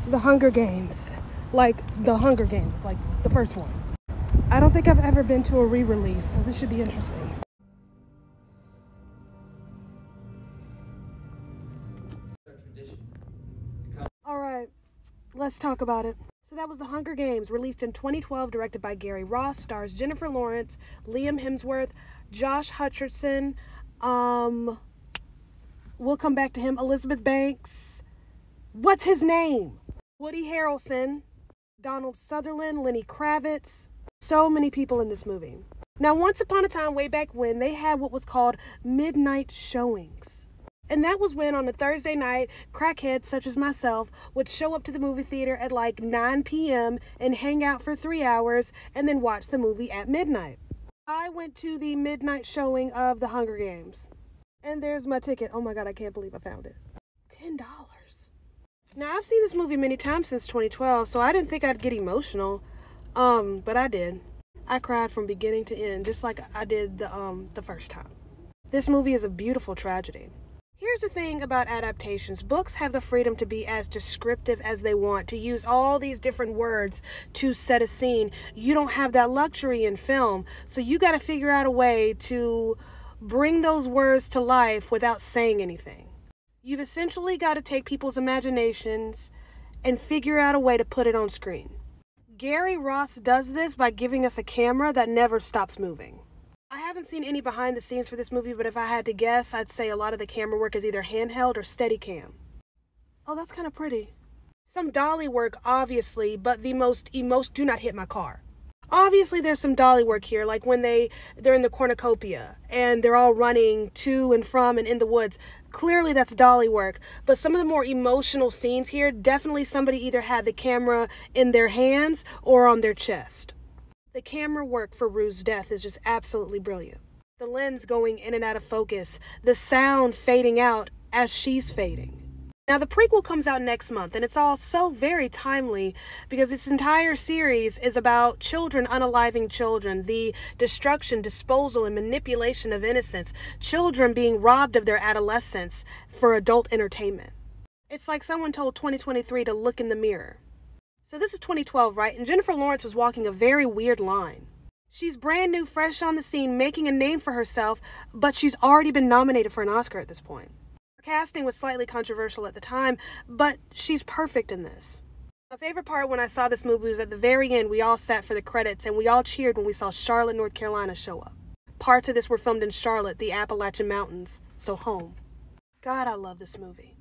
The Hunger Games. Like The Hunger Games, like the first one. I don't think I've ever been to a re-release, so this should be interesting. Alright, let's talk about it. So that was The Hunger Games, released in 2012, directed by Gary Ross, stars Jennifer Lawrence, Liam Hemsworth, Josh Hutcherson, we'll come back to him, Elizabeth Banks, what's his name? Woody Harrelson, Donald Sutherland, Lenny Kravitz, so many people in this movie. Now, once upon a time, way back when, they had what was called midnight showings. And that was when, on a Thursday night, crackheads such as myself would show up to the movie theater at like 9 p.m. and hang out for 3 hours and then watch the movie at midnight. I went to the midnight showing of The Hunger Games. And there's my ticket. Oh my God, I can't believe I found it. $10. Now, I've seen this movie many times since 2012, so I didn't think I'd get emotional. But I did. I cried from beginning to end, just like I did the first time. This movie is a beautiful tragedy. Here's the thing about adaptations. Books have the freedom to be as descriptive as they want, to use all these different words to set a scene. You don't have that luxury in film, so you got to figure out a way to bring those words to life without saying anything. You've essentially got to take people's imaginations and figure out a way to put it on screen. Gary Ross does this by giving us a camera that never stops moving. I haven't seen any behind the scenes for this movie, but if I had to guess, I'd say a lot of the camera work is either handheld or Steadicam. Oh, that's kind of pretty. Some dolly work, obviously, but the most do not hit my car. Obviously, there's some dolly work here, like when they're in the cornucopia and they're all running to and from and in the woods. Clearly, that's dolly work. But some of the more emotional scenes here, definitely somebody either had the camera in their hands or on their chest. The camera work for Rue's death is just absolutely brilliant. The lens going in and out of focus, the sound fading out as she's fading. Now, the prequel comes out next month, and it's all so very timely because this entire series is about children unaliving children, the destruction, disposal, and manipulation of innocence, children being robbed of their adolescence for adult entertainment. It's like someone told 2023 to look in the mirror. So this is 2012, right? And Jennifer Lawrence was walking a very weird line. She's brand new, fresh on the scene, making a name for herself, but she's already been nominated for an Oscar at this point. Her casting was slightly controversial at the time, but she's perfect in this. My favorite part when I saw this movie was at the very end, we all sat for the credits and we all cheered when we saw Charlotte, North Carolina show up. Parts of this were filmed in Charlotte, the Appalachian Mountains, so home. God, I love this movie.